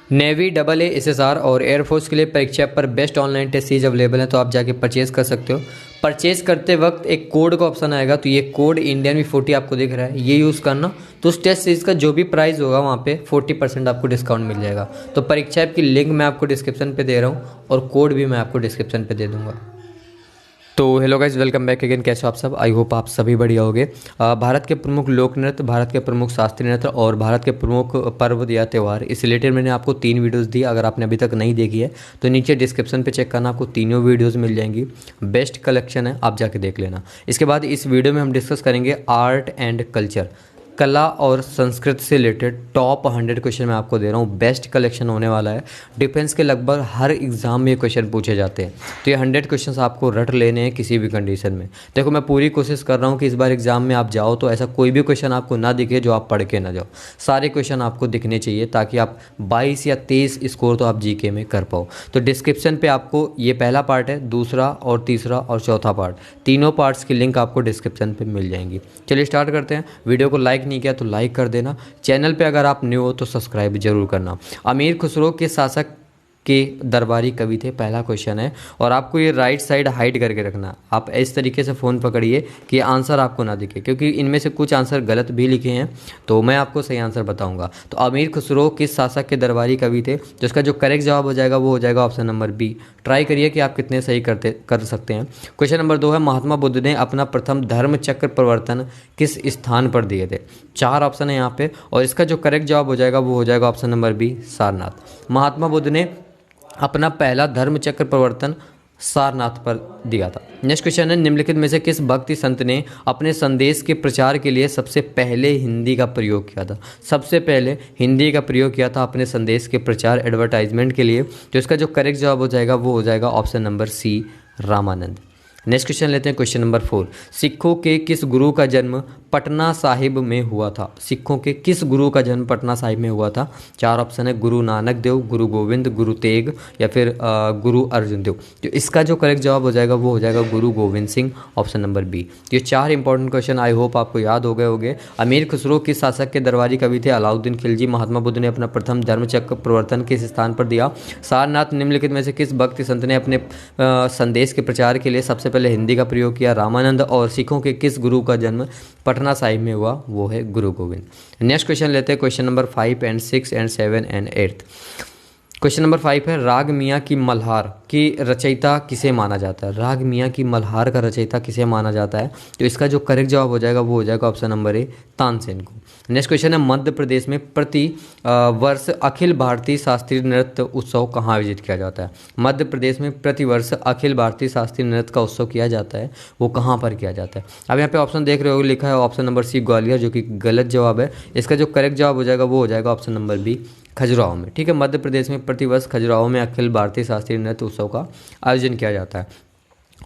Navy, double A, SSR और air force के लिए परीक्षा पर best online test series available है, तो आप जाके परचेज कर सकते हो। परचेज करते वक्त एक कोड का ऑप्शन आएगा, तो ये कोड इंडियन V40 आपको दिख रहा है, ये यूज़ करना। तो उस टेस्ट सीरीज का जो भी प्राइस होगा वहाँ पे 40% आपको डिस्काउंट मिल जाएगा। तो परीक्षा ऐप की लिंक मैं आपको डिस्क्रिप्शन पे दे रहा हूँ और कोड भी मैं आपको डिस्क्रिप्शन पे दे दूँगा। तो hello guys, welcome back again. कैसे हो आप सब? आई होप आप सभी बढ़िया होगे। भारत के प्रमुख लोक नृत्य, भारत के प्रमुख शास्त्रीय नृत्य और भारत के प्रमुख पर्व या त्यौहार, इस रिलेटेड मैंने आपको 3 वीडियोस दी। अगर आपने अभी तक नहीं देखी है तो नीचे डिस्क्रिप्शन पे चेक करना, आपको तीनों वीडियोस मिल जाएंगी। बेस्ट कलेक्शन है, आप जाके देख लेना। इसके बाद इस वीडियो में हम डिस्कस करेंगे आर्ट एंड कल्चर, कला और संस्कृत से रिलेटेड टॉप 100 क्वेश्चन मैं आपको दे रहा हूँ। बेस्ट कलेक्शन होने वाला है। डिफेंस के लगभग हर एग्ज़ाम में ये क्वेश्चन पूछे जाते हैं, तो ये 100 क्वेश्चन आपको रट लेने हैं किसी भी कंडीशन में। देखो, मैं पूरी कोशिश कर रहा हूँ कि इस बार एग्जाम में आप जाओ तो ऐसा कोई भी क्वेश्चन आपको ना दिखे जो आप पढ़ के ना जाओ। सारे क्वेश्चन आपको दिखने चाहिए ताकि आप 22 या 23 स्कोर तो आप जीके में कर पाओ। तो डिस्क्रिप्शन पे आपको ये पहला पार्ट है, दूसरा और तीसरा और चौथा पार्ट, तीनों पार्ट्स की लिंक आपको डिस्क्रिप्शन पे मिल जाएंगी। चलिए स्टार्ट करते हैं। वीडियो को लाइक नहीं किया तो लाइक कर देना। चैनल पे अगर आप न्यू हो तो सब्सक्राइब जरूर करना। अमीर खुसरो के शासक के दरबारी कवि थे, पहला क्वेश्चन है। और आपको ये राइट साइड हाइड करके रखना। आप इस तरीके से फ़ोन पकड़िए कि आंसर आपको ना दिखे, क्योंकि इनमें से कुछ आंसर गलत भी लिखे हैं, तो मैं आपको सही आंसर बताऊंगा। तो अमीर खुसरो किस शासक के दरबारी कवि थे? तो इसका जो करेक्ट जवाब हो जाएगा वो हो जाएगा ऑप्शन नंबर बी। ट्राई करिए कि आप कितने सही कर सकते हैं। क्वेश्चन नंबर 2 है, महात्मा बुद्ध ने अपना प्रथम धर्म चक्र प्रवर्तन किस स्थान पर दिए थे? 4 ऑप्शन है यहाँ पे, और इसका जो करेक्ट जवाब हो जाएगा वो हो जाएगा option number B, Sarnath. Mahatma Buddha ने अपना पहला धर्म चक्र प्रवर्तन सारनाथ पर दिया था। नेक्स्ट क्वेश्चन है, निम्नलिखित में से किस भक्ति संत ने अपने संदेश के प्रचार के लिए सबसे पहले हिंदी का प्रयोग किया था? सबसे पहले हिंदी का प्रयोग किया था अपने संदेश के प्रचार, एडवर्टाइजमेंट के लिए। तो इसका जो करेक्ट जवाब हो जाएगा वो हो जाएगा option number C, Ramanand. Next question लेते हैं, क्वेश्चन नंबर 4। सिखों के किस गुरु का जन्म पटना साहिब में हुआ था? सिखों के किस गुरु का जन्म पटना साहिब में हुआ था? 4 ऑप्शन है, गुरु नानक देव, गुरु गोविंद, गुरु तेग या फिर गुरु अर्जुन देव। तो इसका जो करेक्ट जवाब हो जाएगा वो हो जाएगा Guru Gobind Singh, option number B. ये 4 इंपॉर्टेंट क्वेश्चन आई होप आपको याद हो गए होंगे। अमीर खुसरो किस शासक के दरबारी कवि थे? अलाउद्दीन खिलजी। महात्मा बुद्ध ने अपना प्रथम धर्म चक्र प्रवर्तन किस स्थान पर दिया? सारनाथ। निम्नलिखित में से किस भक्ति संत ने अपने संदेश के प्रचार के लिए सबसे पहले हिंदी का प्रयोग किया? रामानंद। और सिखों के किस गुरु का जन्म पटना साहिब में हुआ? वो है गुरु गोविंद। नेक्स्ट क्वेश्चन लेते हैं, question number 5 and 6 and 7 and 8। Question number 5 है, राग मियाँ की मल्हार की रचयिता किसे माना जाता है? राग मियाँ की मल्हार का रचयिता किसे माना जाता है? तो इसका जो करेक्ट जवाब हो जाएगा वो हो जाएगा ऑप्शन नंबर ए, तानसेन को। नेक्स्ट क्वेश्चन है, मध्य प्रदेश में प्रति वर्ष अखिल भारतीय शास्त्रीय नृत्य उत्सव कहाँ आयोजित किया जाता है? मध्य प्रदेश में प्रति वर्ष अखिल भारतीय शास्त्रीय नृत्य का उत्सव किया जाता है, वो कहाँ पर किया जाता है? अब यहाँ पे ऑप्शन देख रहे हो, लिखा है ऑप्शन नंबर सी, ग्वालियर, जो कि गलत जवाब है। इसका जो करेक्ट जवाब हो जाएगा वो हो जाएगा ऑप्शन नंबर बी, खजुराहो में। ठीक है, मध्य प्रदेश में प्रतिवर्ष खजुराहो में अखिल भारतीय शास्त्रीय नृत्य उत्सव का आयोजन किया जाता है।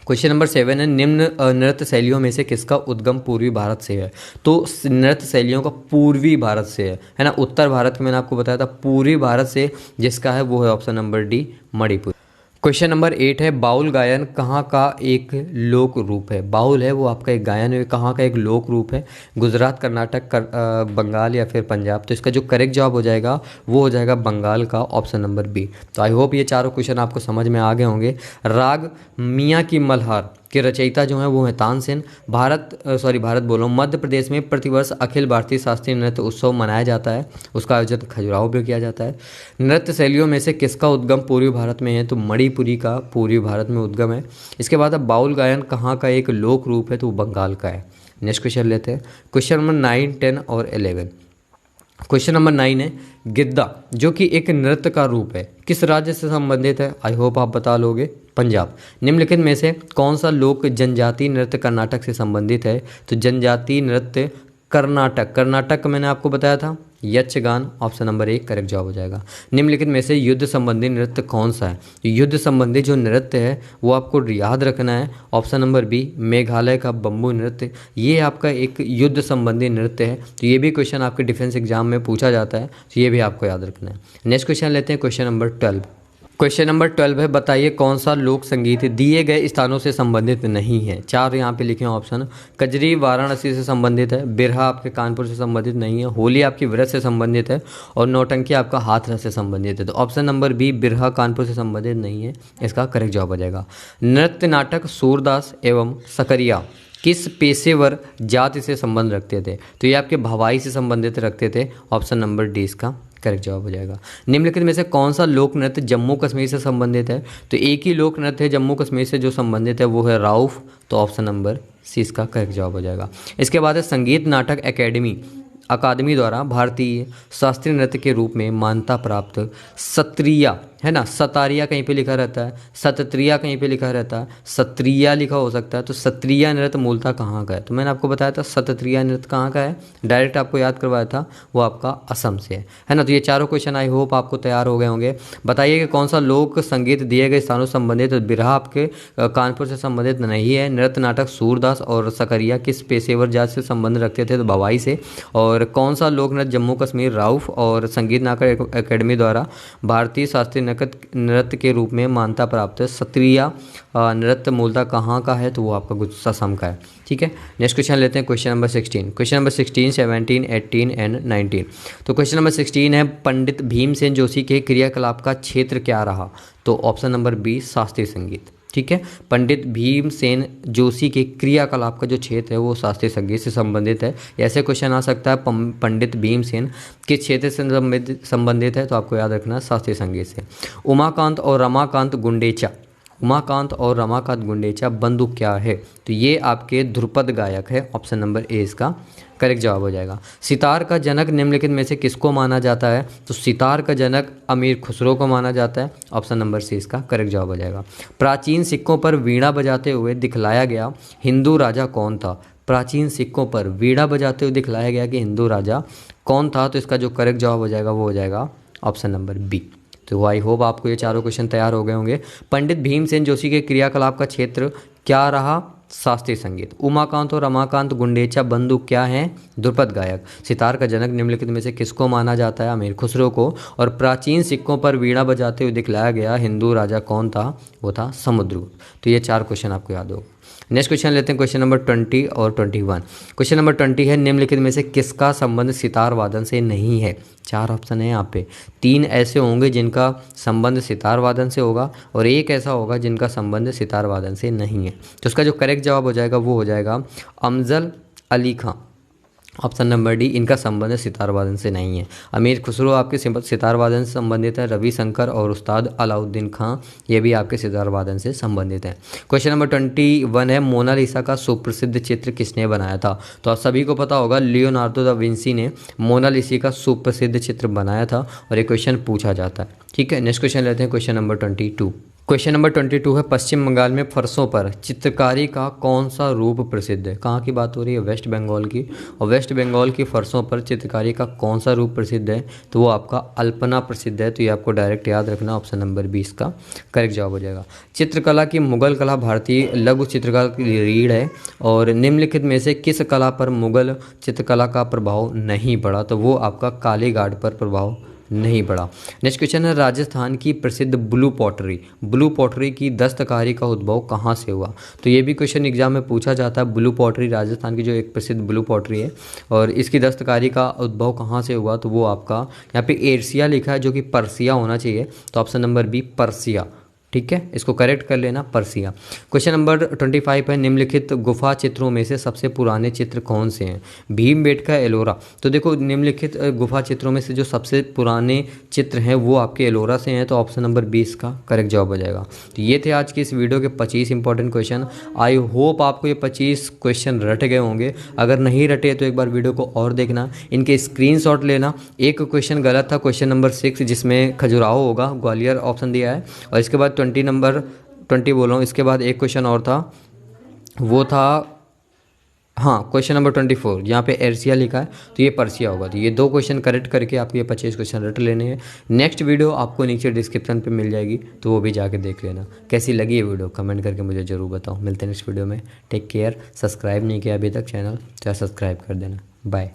क्वेश्चन नंबर 7 है, निम्न नृत्य शैलियों में से किसका उद्गम पूर्वी भारत से है? तो नृत्य शैलियों का पूर्वी भारत से है ना। उत्तर भारत में मैंने आपको बताया था, पूर्वी भारत से जिसका है वो है option number D, Manipur. Question number 8 है, बाउल गायन कहाँ का एक लोक रूप है? बाउल है वो आपका एक गायन है, कहाँ का एक लोक रूप है? गुजरात, कर्नाटक, बंगाल या फिर पंजाब। तो इसका जो करेक्ट जवाब हो जाएगा वो हो जाएगा बंगाल का, ऑप्शन नंबर बी। तो आई होप ये चारों क्वेश्चन आपको समझ में आ गए होंगे। राग मियाँ की मल्हार के रचयिता जो हैं वो हैं तानसेन। भारत बोल रहा हूँ, मध्य प्रदेश में प्रतिवर्ष अखिल भारतीय शास्त्रीय नृत्य उत्सव मनाया जाता है, उसका आयोजन खजुराहो में किया जाता है। नृत्य शैलियों में से किसका उद्गम पूर्वी भारत में है? तो मणिपुरी का पूर्वी भारत में उद्गम है। इसके बाद अब बाउल गायन कहाँ का एक लोक रूप है? तो बंगाल का है। नेक्स्ट क्वेश्चन लेते हैं, क्वेश्चन नंबर 9, 10 और 11। क्वेश्चन नंबर 9 है, गिद्दा जो कि एक नृत्य का रूप है किस राज्य से संबंधित है? आई होप आप बता लोगे, पंजाब। निम्नलिखित में से कौन सा लोक जनजातीय नृत्य कर्नाटक से संबंधित है? तो जनजातीय नृत्य कर्नाटक, कर्नाटक मैंने आपको बताया था, यक्षगान, ऑप्शन नंबर 1 करेक्ट जवाब हो जाएगा। निम्नलिखित में से युद्ध संबंधी नृत्य कौन सा है? युद्ध संबंधी जो नृत्य है वो आपको याद रखना है, ऑप्शन नंबर बी, मेघालय का बम्बू नृत्य। ये आपका एक युद्ध संबंधी नृत्य है, तो ये भी क्वेश्चन आपके डिफेंस एग्जाम में पूछा जाता है, तो ये भी आपको याद रखना है। नेक्स्ट क्वेश्चन लेते हैं, क्वेश्चन नंबर 12। क्वेश्चन नंबर 12 है, बताइए कौन सा लोक संगीत दिए गए स्थानों से संबंधित नहीं है। चार यहाँ पे लिखे हैं ऑप्शन। कजरी वाराणसी से संबंधित है, बिरहा आपके कानपुर से संबंधित नहीं है, होली आपकी व्रत से संबंधित है और नौटंकी आपका हाथरस से संबंधित है। तो ऑप्शन नंबर बी बिरहा कानपुर से संबंधित नहीं है, इसका करेक्ट जवाब हो जाएगा। नृत्य नाटक सूरदास एवं सकरिया किस पेशेवर जाति से संबंध रखते थे। तो ये आपके भवाई से संबंधित रखते थे, ऑप्शन नंबर डी इसका करेक्ट जवाब हो जाएगा। निम्नलिखित में से कौन सा लोक नृत्य जम्मू कश्मीर से संबंधित है। तो एक ही लोक नृत्य है जम्मू कश्मीर से जो संबंधित है, वो है राउफ। तो ऑप्शन नंबर सी इसका करेक्ट जवाब हो जाएगा। इसके बाद है संगीत नाटक अकादमी द्वारा भारतीय शास्त्रीय नृत्य के रूप में मान्यता प्राप्त सत्रिया, है ना, सतारिया कहीं पे लिखा रहता है, सतत्रिया कहीं पे लिखा रहता है, सत्रिया लिखा हो सकता है। तो सत्रिया नृत्य मूलतः कहाँ का है। तो मैंने आपको बताया था सतत्रिया नृत्य कहाँ का है, डायरेक्ट आपको याद करवाया था, वो आपका असम से है ना। तो ये चारों क्वेश्चन आई होप आपको तैयार हो गए होंगे। बताइए कि कौन सा लोक संगीत दिए गए स्थानों से संबंधित। तो बिरहा आपके कानपुर से संबंधित नहीं है। नृत्य नाटक सूरदास और सकरिया किस पेशेवर जात से संबंध रखते थे। तो भवाई से। और कौन सा लोक नृत्य जम्मू कश्मीर राउफ और संगीत नाटक अकेडमी द्वारा भारतीय शास्त्रीय नृत्य के रूप में मान्यता प्राप्त है सत्रिया नृत्य मूलतः कहाँ का है। तो वो आपका गुजरात असम का है। ठीक है, नेक्स्ट क्वेश्चन लेते हैं question number 16। Question number 16, 17, 18 and 19। तो क्वेश्चन नंबर 16 है, पंडित भीमसेन जोशी के क्रियाकलाप का क्षेत्र क्या रहा। तो ऑप्शन नंबर बी शास्त्रीय संगीत। ठीक है, पंडित भीमसेन जोशी के क्रियाकलाप का जो क्षेत्र है वो शास्त्रीय संगीत से संबंधित है। ऐसे क्वेश्चन आ सकता है पंडित भीमसेन किस क्षेत्र से संबंधित है। तो आपको याद रखना शास्त्रीय संगीत से। उमाकांत और रमाकांत गुंडेचा बंधु क्या है। तो ये आपके ध्रुपद गायक है, ऑप्शन नंबर ए इसका करेक्ट जवाब हो जाएगा। सितार का जनक निम्नलिखित में से किसको माना जाता है। तो सितार का जनक अमीर खुसरो को माना जाता है, ऑप्शन नंबर सी इसका करेक्ट जवाब हो जाएगा। प्राचीन सिक्कों पर वीणा बजाते हुए दिखलाया गया हिंदू राजा कौन था। प्राचीन सिक्कों पर वीणा बजाते हुए दिखलाया गया कि हिंदू राजा कौन था। तो इसका जो करेक्ट जवाब हो जाएगा वो हो जाएगा ऑप्शन नंबर बी। तो आई होप आपको ये चारों क्वेश्चन तैयार हो गए होंगे। पंडित भीमसेन जोशी के क्रियाकलाप का क्षेत्र क्या रहा, शास्त्रीय संगीत। उमाकांत और रमाकांत गुंडेचा बंधु क्या हैं, ध्रुपद गायक। सितार का जनक निम्नलिखित में से किसको माना जाता है, अमीर खुसरो को। और प्राचीन सिक्कों पर वीणा बजाते हुए दिखलाया गया हिंदू राजा कौन था, वो था समुद्रगुप्त। तो ये चार क्वेश्चन आपको याद हो। नेक्स्ट क्वेश्चन लेते हैं क्वेश्चन नंबर 20 और 21। क्वेश्चन नंबर 20 है, निम्नलिखित में से किसका संबंध सितार वादन से नहीं है। चार ऑप्शन है यहाँ पे, तीन ऐसे होंगे जिनका संबंध सितार वादन से होगा और एक ऐसा होगा जिनका संबंध सितार वादन से नहीं है। तो उसका जो करेक्ट जवाब हो जाएगा वो हो जाएगा अफजल अली खां, ऑप्शन नंबर डी। इनका संबंध सितार वादन से नहीं है। अमीर खुसरो आपके सितार वादन से संबंधित है। रविशंकर और उस्ताद अलाउद्दीन खां ये भी आपके सितार वादन से संबंधित हैं। क्वेश्चन नंबर 21 है, मोनालिसा का सुप्रसिद्ध चित्र किसने बनाया था। तो आप सभी को पता होगा लियोनार्डो दा विंसी ने मोनालिसा का सुप्रसिद्ध चित्र बनाया था और ये क्वेश्चन पूछा जाता है। ठीक है, नेक्स्ट क्वेश्चन लेते हैं क्वेश्चन नंबर 22। क्वेश्चन नंबर 22 है, पश्चिम बंगाल में फर्शों पर चित्रकारी का कौन सा रूप प्रसिद्ध है। कहाँ की बात हो रही है, वेस्ट बंगाल की। और वेस्ट बंगाल की फर्शों पर चित्रकारी का कौन सा रूप प्रसिद्ध है। तो वो आपका अल्पना प्रसिद्ध है। तो ये आपको डायरेक्ट याद रखना, ऑप्शन नंबर 20 का करेक्ट जवाब हो जाएगा। चित्रकला की मुगल कला भारतीय लघु चित्रकला की रीढ़ है और निम्नलिखित में से किस कला पर मुगल चित्रकला का प्रभाव नहीं पड़ा। तो वो आपका कालीघाट पर प्रभाव नहीं पड़ा। नेक्स्ट क्वेश्चन है, राजस्थान की प्रसिद्ध ब्लू पॉटरी की दस्तकारी का उद्भव कहाँ से हुआ। तो ये भी क्वेश्चन एग्जाम में पूछा जाता है। ब्लू पॉटरी राजस्थान की जो एक प्रसिद्ध ब्लू पॉटरी है और इसकी दस्तकारी का उद्भव कहाँ से हुआ। तो वो आपका यहाँ पे एशिया लिखा है जो कि पर्सिया होना चाहिए। तो ऑप्शन नंबर बी पर्सिया। ठीक है, इसको करेक्ट कर लेना, पर्सिया। क्वेश्चन नंबर 25 है, निम्नलिखित गुफा चित्रों में से सबसे पुराने चित्र कौन से हैं। भीमबेटका, एलोरा। तो देखो निम्नलिखित गुफा चित्रों में से जो सबसे पुराने चित्र हैं वो आपके एलोरा से हैं। तो ऑप्शन नंबर 20 का करेक्ट जवाब हो जाएगा। तो ये थे आज की इस वीडियो के 25 इंपॉर्टेंट क्वेश्चन। आई होप आपको ये 25 क्वेश्चन रट गए होंगे। अगर नहीं रटे तो एक बार वीडियो को और देखना, इनके स्क्रीनशॉट लेना। एक क्वेश्चन गलत था, क्वेश्चन नंबर 6 जिसमें खजुराहो होगा, ग्वालियर ऑप्शन दिया है। और इसके बाद 20 बोल रहा हूँ, इसके बाद एक क्वेश्चन और था, वो था हाँ क्वेश्चन नंबर 24 यहाँ पे एर्सिया लिखा है तो ये पर्सिया होगा। तो ये दो क्वेश्चन करेक्ट करके आपको ये 25 क्वेश्चन रट लेने हैं। नेक्स्ट वीडियो आपको नीचे डिस्क्रिप्शन पे मिल जाएगी, तो वो भी जाके देख लेना। कैसी लगी ये वीडियो कमेंट करके मुझे ज़रूर बताओ। मिलते हैं नेक्स्ट वीडियो में। Take care. सब्सक्राइब नहीं किया अभी तक चैनल, तो सब्सक्राइब कर देना। बाय।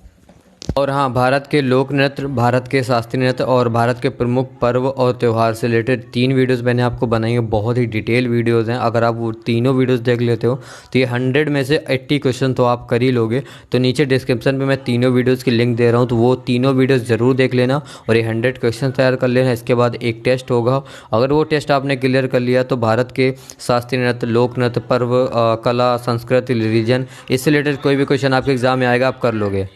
और हाँ, भारत के लोक नृत्य, भारत के शास्त्रीय नृत्य और भारत के प्रमुख पर्व और त्यौहार से रिलेटेड 3 वीडियोस मैंने आपको बनाई है। बहुत ही डिटेल वीडियोस हैं। अगर आप वो तीनों वीडियोस देख लेते हो तो ये 100 में से 80 क्वेश्चन तो आप कर ही लोगे। तो नीचे डिस्क्रिप्शन में मैं तीनों वीडियोस की लिंक दे रहा हूँ, तो वो तीनों वीडियोस ज़रूर देख लेना और ये 100 क्वेश्चन तैयार कर लेना। इसके बाद एक टेस्ट होगा। अगर वो टेस्ट आपने क्लियर कर लिया तो भारत के शास्त्रीय नृत्य, लोक नृत्य, पर्व, कला, संस्कृति, रिलीजन, इससे रिलेटेड कोई भी क्वेश्चन आपके एग्जाम में आएगा आप कर लोगे।